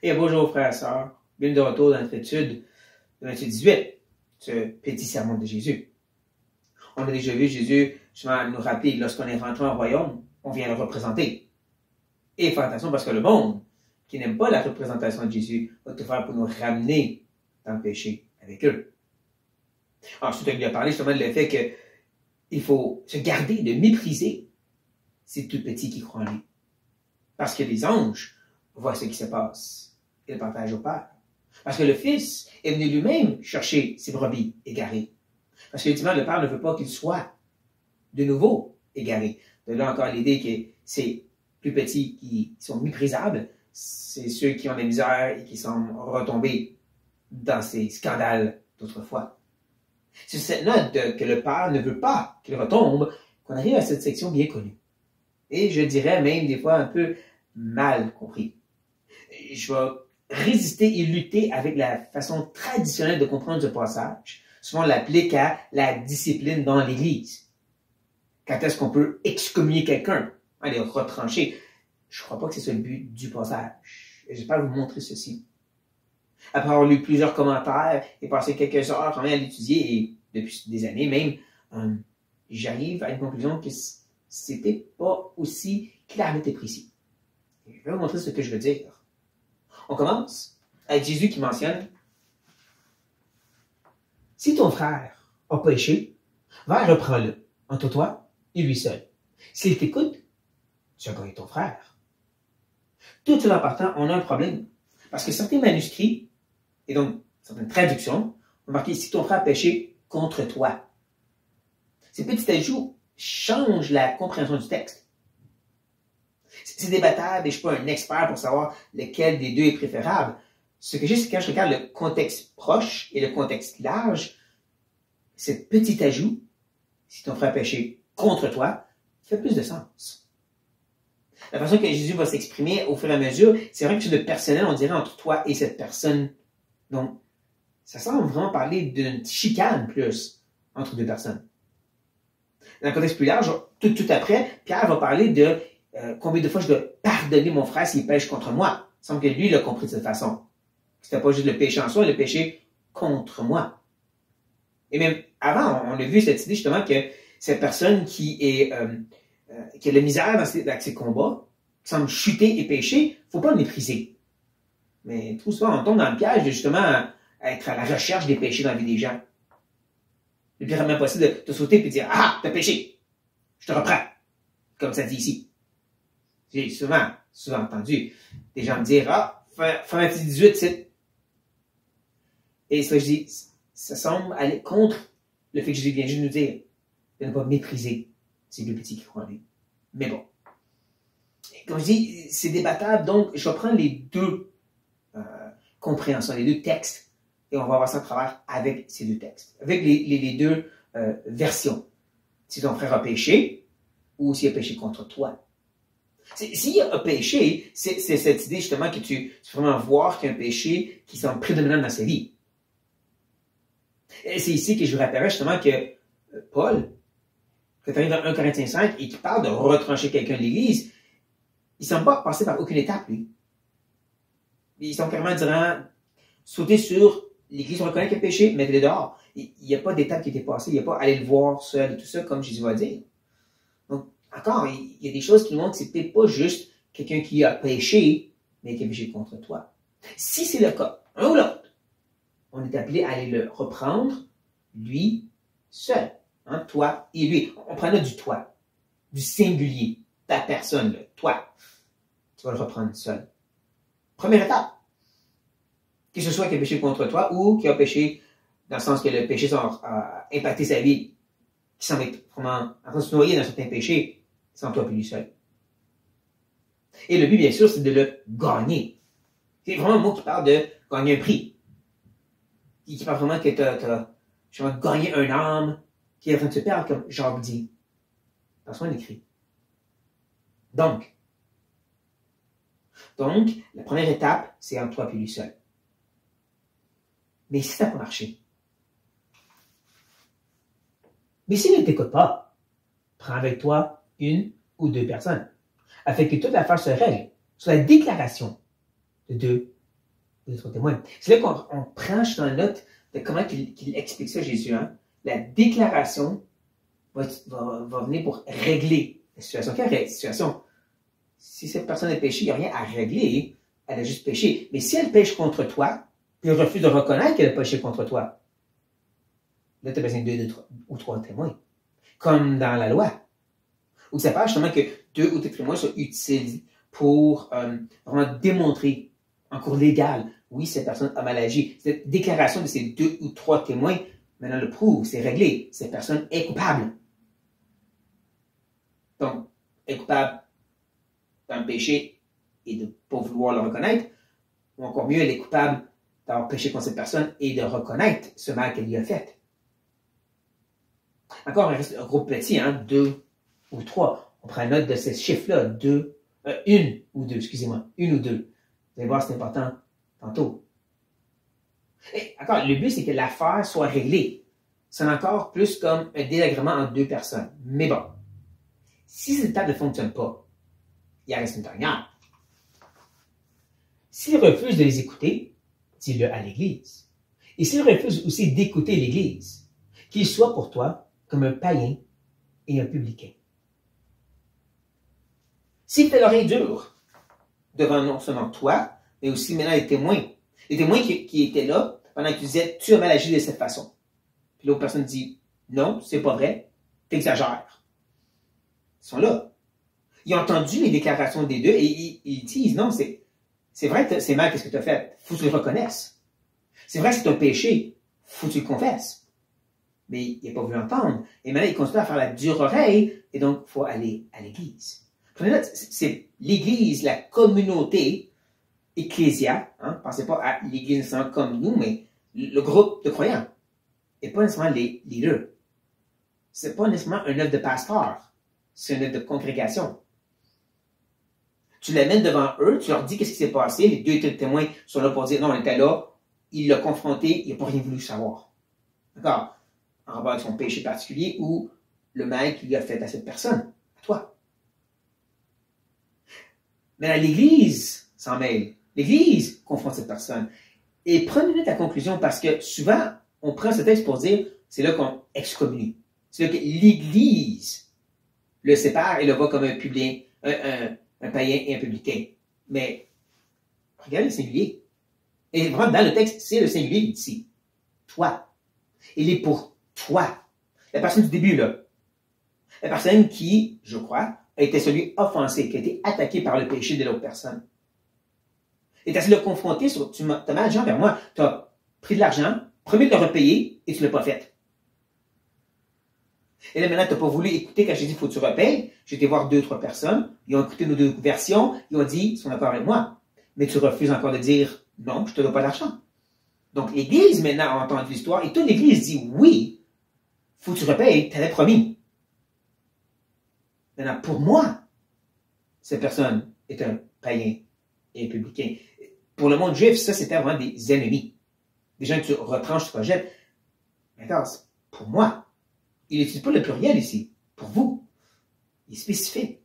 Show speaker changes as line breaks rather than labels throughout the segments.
Et bonjour frères et sœurs, bienvenue de retour dans notre étude de Matthieu 18, ce petit sermon de Jésus. On a déjà vu Jésus justement nous rappeler lorsqu'on est rentré en royaume, on vient le représenter. Et faire attention parce que le monde, qui n'aime pas la représentation de Jésus, va tout faire pour nous ramener dans le péché avec eux. Ensuite, il a parlé justement de le fait qu'il faut se garder de mépriser ces tout petits qui croient en lui. Parce que les anges voient ce qui se passe et le partagent au Père. Parce que le Fils est venu lui-même chercher ses brebis égarées. Parce qu'ultimement, le Père ne veut pas qu'il soit de nouveau égaré. De là encore l'idée que ces plus petits qui sont méprisables, c'est ceux qui ont des misères et qui sont retombés dans ces scandales d'autrefois. C'est cette note que le Père ne veut pas qu'il retombe qu'on arrive à cette section bien connue. Et je dirais même des fois un peu mal compris. Je vais résister et lutter avec la façon traditionnelle de comprendre ce passage. Souvent, on l'applique à la discipline dans l'Église. Quand est-ce qu'on peut excommunier quelqu'un, les retrancher? Je ne crois pas que c'est ça le but du passage. J'espère vous montrer ceci. Après avoir lu plusieurs commentaires et passé quelques heures quand même à l'étudier, et depuis des années même, j'arrive à une conclusion que c'était pas aussi clairement et précis. Je vais vous montrer ce que je veux dire. On commence avec Jésus qui mentionne: si ton frère a péché, va et reprends-le entre toi et lui seul. S'il t'écoute, tu as gagné ton frère. Tout cela partant, on a un problème. Parce que certains manuscrits, et donc certaines traductions, ont marqué: si ton frère a péché contre toi. Ces petits ajouts changent la compréhension du texte. C'est débattable et je ne suis pas un expert pour savoir lequel des deux est préférable. Ce que j'ai, c'est que quand je regarde le contexte proche et le contexte large, ce petit ajout, si ton frère a péché contre toi, fait plus de sens. La façon que Jésus va s'exprimer au fur et à mesure, c'est vrai que c'est de personnel, on dirait, entre toi et cette personne. Donc, ça semble vraiment parler d'une chicane plus entre deux personnes. Dans le contexte plus large, tout après, Pierre va parler de combien de fois je dois pardonner mon frère s'il pêche contre moi. Il semble que lui l'a compris de cette façon. C'était pas juste le péché en soi, le péché contre moi. Et même avant, on a vu cette idée justement que cette personne qui a la misère dans ses combats, qui semble chuter et pécher, faut pas le mépriser. Mais trop souvent, on tombe dans le piège de justement être à la recherche des péchés dans la vie des gens. Le pire même possible de te sauter et de dire: ah, t'as péché, je te reprends, comme ça dit ici. J'ai souvent entendu des gens me dire: ah, fin Matthieu 18, c'est. Et ça, je dis, ça semble aller contre le fait que Jésus vient juste nous dire de ne pas mépriser ces deux petits qui croient en lui. Mais bon. Comme je dis, c'est débattable, donc je vais prendre les deux compréhensions, les deux textes, et on va voir ça à travers avec ces deux textes, avec les deux versions. Si ton frère a péché, ou s'il a péché contre toi. S'il a péché, c'est cette idée justement que tu peux vraiment voir qu'il y a un péché qui semble prédominant dans sa vie. Et c'est ici que je vous rappellerai justement que Paul, quand il arrive dans 1 Corinthiens 5 et qui parle de retrancher quelqu'un de l'Église, il ne semble pas passer par aucune étape, lui. Il semble carrément dire: sauter sur l'Église, on reconnaît qu'il a péché, mettez-le dehors. Il n'y a pas d'étape qui était passée, il n'y a pas aller le voir seul et tout ça, comme Jésus va dire. Donc, encore, il y a des choses qui nous montrent que c'était pas juste quelqu'un qui a péché, mais qui a péché contre toi. Si c'est le cas, un ou l'autre, on est appelé à aller le reprendre, lui, seul. Toi et lui. On prend là du toi, du singulier, ta personne, là, toi. Tu vas le reprendre seul. Première étape. Que ce soit qui a péché contre toi ou qui a péché dans le sens que le péché a impacté sa vie, qui semble être vraiment en train de se noyer dans certains péchés, sans toi et lui seul. Et le but, bien sûr, c'est de le gagner. C'est vraiment un mot qui parle de gagner un prix. Qui parle vraiment que tu as gagné un âme qui est en train de se perdre, comme Jacques dit dans son écrit. Donc, la première étape, c'est entre toi et lui seul. Mais si ça n'a pas marché, mais s'il ne t'écoute pas, prends avec toi une ou deux personnes, afin que toute l'affaire se règle sur la déclaration de deux ou deux, trois témoins. C'est là qu'on prend justement note de comment qu'il explique ça, Jésus. Hein? La déclaration va venir pour régler la situation. Quelle est la situation? Si cette personne a péché, il n'y a rien à régler. Elle a juste péché. Mais si elle pêche contre toi, puis elle refuse de reconnaître qu'elle a péché contre toi, là, tu as besoin de deux ou trois témoins. Comme dans la loi. Où ça parle justement que deux ou trois témoins soient utiles pour vraiment démontrer en cours légal, oui, cette personne a mal agi. Cette déclaration de ces deux ou trois témoins, maintenant le prouve, c'est réglé. Cette personne est coupable. Donc, est coupable d'un péché et de ne pas vouloir le reconnaître, ou encore mieux, elle est coupable d'avoir péché contre cette personne et de reconnaître ce mal qu'elle lui a fait. Encore, il reste un groupe petit, hein, deux ou trois. On prend note de ces chiffres-là, une ou deux. Vous allez voir, c'est important tantôt. Et encore, le but, c'est que l'affaire soit réglée. C'est encore plus comme un désagrément entre deux personnes. Mais bon, si cette table ne fonctionne pas, il en reste une dernière. S'il refuse de les écouter, dis-le à l'Église. Et s'il refuse aussi d'écouter l'Église, qu'il soit pour toi comme un païen et un publicain. S'il fait l'oreille dure devant non seulement toi, mais aussi maintenant les témoins qui étaient là pendant que tu disais « tu as mal agi de cette façon ». Puis l'autre personne dit « non, c'est pas vrai, t'exagères ». Ils sont là. Ils ont entendu les déclarations des deux et ils disent « non, c'est vrai que c'est mal qu'est-ce que tu as fait, faut que tu le reconnaisses. C'est vrai que c'est un péché, faut que tu le confesses. » Mais il n'a pas voulu entendre. Et maintenant, il continue à faire la dure oreille et donc il faut aller à l'Église. Prenez note, c'est l'Église, la communauté, ecclésia, hein, pensez pas à l'Église nécessairement comme nous, mais le groupe de croyants, et pas nécessairement les leaders. C'est pas nécessairement un œuvre de pasteur, c'est une œuvre de congrégation. Tu l'amènes devant eux, tu leur dis qu'est-ce qui s'est passé, les deux témoins sont là pour dire non, on était là, il l'a confronté, il n'a pas rien voulu savoir. D'accord? En rapport avec son péché particulier ou le mal qu'il lui a fait à cette personne, à toi. Mais l'Église s'en mêle. L'Église confronte cette personne. Et prenez la conclusion parce que souvent, on prend ce texte pour dire, c'est là qu'on excommunie. C'est là que l'Église le sépare et le voit comme un publicain, un païen et un publicain. Mais, regardez le singulier. Et vraiment, dans le texte, c'est le singulier ici. Toi. Il est pour toi. La personne du début, là. La personne qui, je crois, a été celui offensé, qui a été attaqué par le péché de l'autre personne. Et tu as essayé de le confronter sur, tu as mal l'argent vers moi, tu as pris de l'argent, promis de le repayer, et tu ne l'as pas fait. Et là, maintenant, tu n'as pas voulu écouter quand j'ai dit, il faut que tu repayes. J'ai été voir deux, trois personnes, ils ont écouté nos deux versions, ils ont dit, ils sont d'accord avec moi. Mais tu refuses encore de dire, non, je ne te dois pas d'argent. Donc, l'Église, maintenant, a entendu l'histoire, et toute l'Église dit, oui, il faut que tu repayes, tu avais promis. Maintenant, pour moi, cette personne est un païen et un publicain. Pour le monde juif, ça, c'était vraiment des ennemis. Des gens que tu retranches, tu projettes. Mais attends, pour moi, il n'utilise pas le pluriel ici. Pour vous, il est spécifique.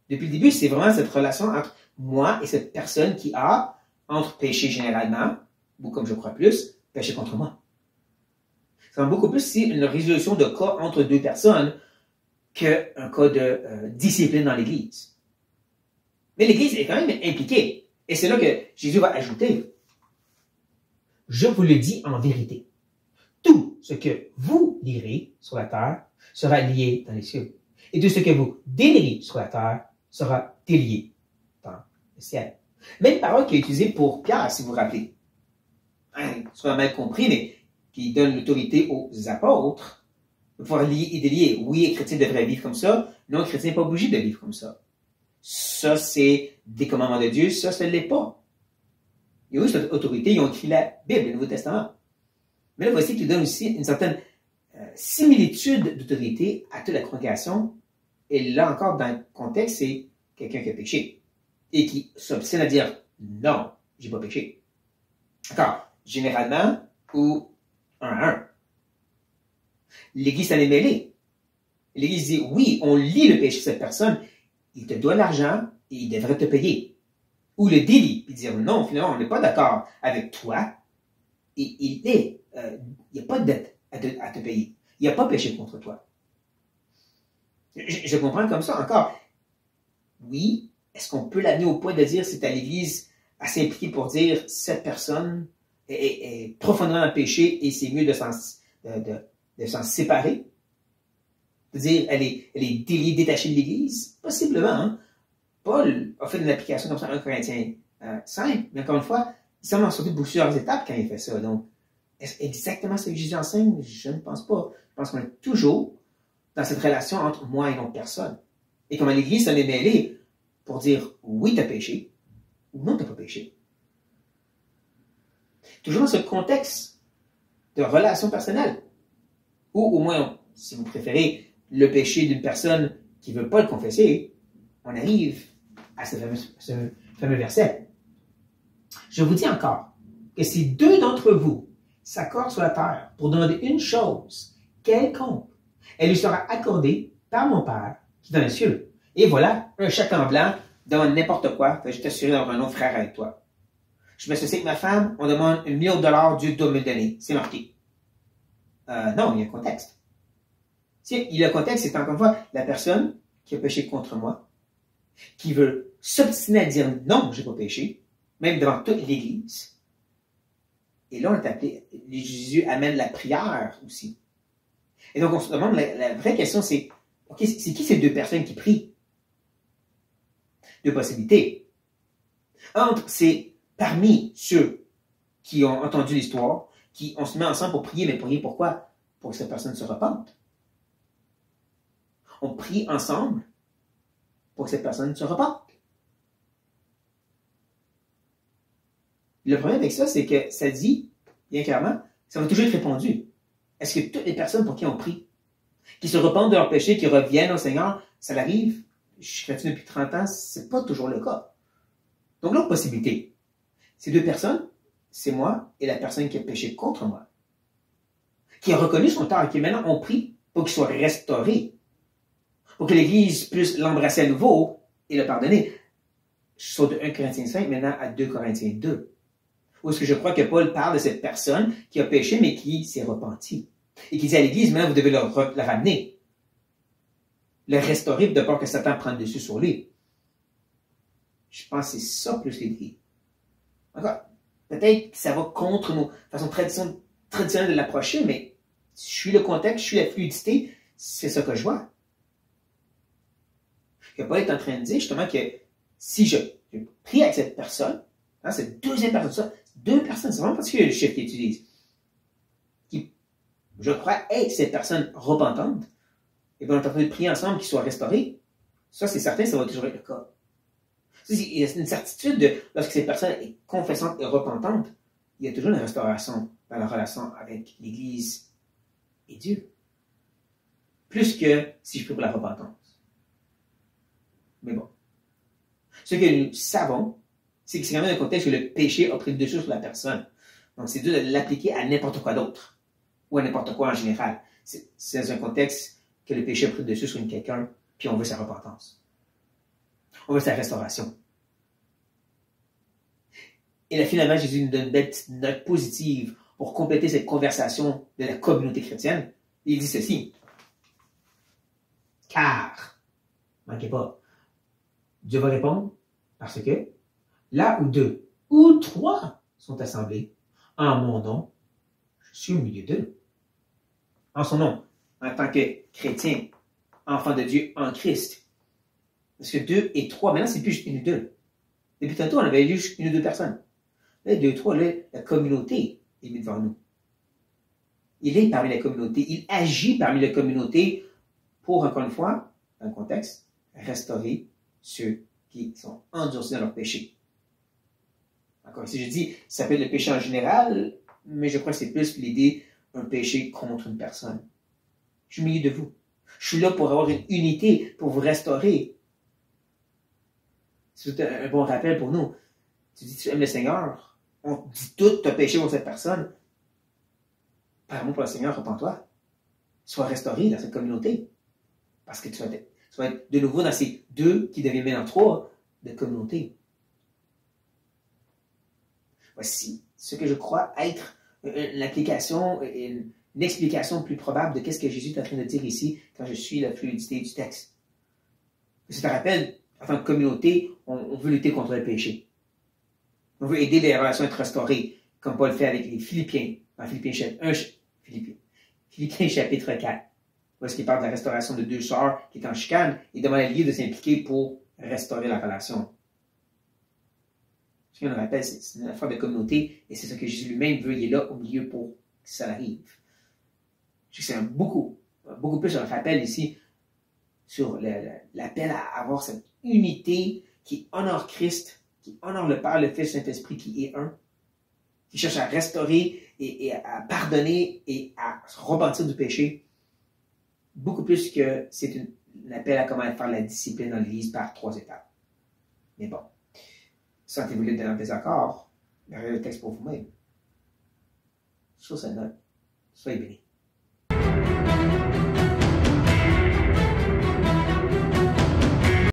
Depuis le début, c'est vraiment cette relation entre moi et cette personne qui a, entre péché généralement, ou comme je crois plus, péché contre moi. C'est beaucoup plus ici une résolution de cas entre deux personnes qu'un cas de discipline dans l'Église. Mais l'Église est quand même impliquée. Et c'est là que Jésus va ajouter, « Je vous le dis en vérité, tout ce que vous lirez sur la terre sera lié dans les cieux, et tout ce que vous délierez sur la terre sera délié dans le ciel. » Même parole qui est utilisée pour Pierre, si vous vous rappelez. Hein, soit mal compris, mais qui donne l'autorité aux apôtres de pouvoir lier et délier. Oui, les chrétiens devraient vivre comme ça. Non, les chrétiens n'est pas obligé de vivre comme ça. Ça, c'est des commandements de Dieu. Ça ne l'est pas. Et oui, cette autorité, ils ont écrit la Bible, le Nouveau Testament. Mais là, voici qu'il donne aussi une certaine similitude d'autorité à toute la congrégation. Et là encore, dans le contexte, c'est quelqu'un qui a péché. Et qui s'obstine à dire, non, j'ai pas péché. D'accord. Généralement, ou un à un. L'Église s'en est mêlée. L'Église dit, oui, on lit le péché de cette personne, il te doit l'argent et il devrait te payer. ou le délit, puis dire non, finalement, on n'est pas d'accord avec toi, et il n'y a pas de dette à te payer. Il n'y a pas péché contre toi. Je comprends comme ça encore. Oui, est-ce qu'on peut l'amener au point de dire c'est à l'Église à s'impliquer pour dire cette personne est profondément dans le péché et c'est mieux de s'en séparer? De dire elle est détachée de l'Église? Possiblement. Hein? Paul a fait une application comme ça à 1 Corinthiens 5, mais encore une fois, il semble en sortir plusieurs étapes quand il fait ça. Donc, est-ce exactement ce que Jésus enseigne? Je ne pense pas. Je pense qu'on est toujours dans cette relation entre moi et l'autre personne. Et comment l'Église s'en est mêlée pour dire oui, tu as péché ou non, tu n'as pas péché. Toujours dans ce contexte de relation personnelle. Ou au moins, si vous préférez, le péché d'une personne qui ne veut pas le confesser, on arrive à ce fameux verset. Je vous dis encore que si deux d'entre vous s'accordent sur la terre pour demander une chose quelconque, elle lui sera accordée par mon Père qui est dans les cieux. Et voilà, un chèque en blanc demande n'importe quoi, je t'assurer d'avoir un autre frère avec toi. Je m'associe avec ma femme, on demande $1 million, Dieu doit me le donner. C'est marqué. Non, il y a un contexte. Il y a un contexte, c'est encore une fois la personne qui a péché contre moi, qui veut s'obstiner à dire non, j'ai pas péché, même devant toute l'Église. Et là, on est appelé, Jésus amène la prière aussi. Et donc, on se demande, la vraie question, c'est, OK, c'est qui ces deux personnes qui prient? Deux possibilités. Entre, c'est parmi ceux qui ont entendu l'histoire, qui on se met ensemble pour prier, mais prier pourquoi? Pour que cette personne se repente. On prie ensemble pour que cette personne se repente. Le problème avec ça, c'est que ça dit, bien clairement, ça va toujours être répondu. Est-ce que toutes les personnes pour qui on prie, qui se repentent de leurs péchés, qui reviennent au Seigneur, ça l'arrive? Je suis chrétien depuis 30 ans, c'est pas toujours le cas. Donc, l'autre possibilité, ces deux personnes, c'est moi et la personne qui a péché contre moi, qui a reconnu son tort et qui maintenant on prie pour qu'il soit restauré, pour que l'Église puisse l'embrasser à nouveau et le pardonner. Je saute de 1 Corinthiens 5 maintenant à 2 Corinthiens 2. Où est-ce que je crois que Paul parle de cette personne qui a péché mais qui s'est repenti. Et qui dit à l'Église, maintenant vous devez le ramener. Le restaurer de peur que Satan prenne dessus sur lui. Je pense que c'est ça plus l'idée. Encore, peut-être que ça va contre nos façons traditionnelles de l'approcher, mais je suis le contexte, je suis la fluidité, c'est ça que je vois. Que Paul est en train de dire justement que si je prie avec cette personne, hein, cette deuxième personne, ça, deux personnes, c'est vraiment particulier le chiffre qu'il utilise, qui, je crois, est cette personne repentante, et bien on est en train de prier ensemble qu'il soit restauré, ça c'est certain, ça va toujours être le cas. Il y a une certitude de, lorsque cette personne est confessante et repentante, il y a toujours une restauration dans la relation avec l'Église et Dieu. Plus que si je prie pour la repentance. Mais bon. Ce que nous savons, c'est que c'est quand même un contexte où le péché a pris le dessus sur la personne. Donc, c'est dur de l'appliquer à n'importe quoi d'autre. Ou à n'importe quoi en général. C'est un contexte que le péché a pris le dessus sur quelqu'un, puis on veut sa repentance. On veut sa restauration. Et là, finalement, Jésus nous donne une belle petite note positive pour compléter cette conversation de la communauté chrétienne. Il dit ceci. Car, manquez pas, Dieu va répondre parce que là où deux ou trois sont assemblés en mon nom, je suis au milieu d'eux. En son nom, en tant que chrétien, enfant de Dieu en Christ. Parce que deux et trois, maintenant, c'est plus juste une ou deux. Depuis tantôt, on avait juste une ou deux personnes. Là, deux, trois, là, la communauté est mise devant nous. Il est parmi la communauté. Il agit parmi la communauté pour, encore une fois, dans le contexte, restaurer ceux qui sont endurcis dans leur péché. Encore ici, je dis, ça peut être le péché en général, mais je crois que c'est plus l'idée d'un péché contre une personne. Je suis au milieu de vous. Je suis là pour avoir une unité, pour vous restaurer. C'est un bon rappel pour nous. Tu dis, tu aimes le Seigneur. On dit tout, tu as péché pour cette personne. Par amour pour le Seigneur, repens-toi. Sois restauré dans cette communauté. Parce que tu vas être de nouveau dans ces deux qui deviennent maintenant trois de communauté. Voici ce que je crois être l'application, une explication plus probable de qu'est-ce que Jésus est en train de dire ici quand je suis la fluidité du texte. Ça te rappelle, en tant que communauté, on veut lutter contre le péché. On veut aider les relations à être restaurées, comme Paul fait avec les Philippiens, dans Philippiens chapitre 4, où est-ce qu'il parle de la restauration de deux sœurs qui étaient en chicane et demande à l'Église de s'impliquer pour restaurer la relation. Ce qu'on nous rappelle, c'est une affaire de communauté et c'est ce que Jésus lui-même veut. Il est là au milieu pour que ça arrive. Je sais que c'est beaucoup plus un rappel ici sur l'appel à avoir cette unité qui honore Christ, qui honore le Père, le Fils, le Saint-Esprit qui est un, qui cherche à restaurer et à pardonner et à se repentir du péché. Beaucoup plus que c'est un appel à comment faire la discipline dans l'Église par 3 étapes. Mais bon, sentez-vous libre d'être en désaccord, regardez le texte pour vous-même. Sur cette note, soyez bénis.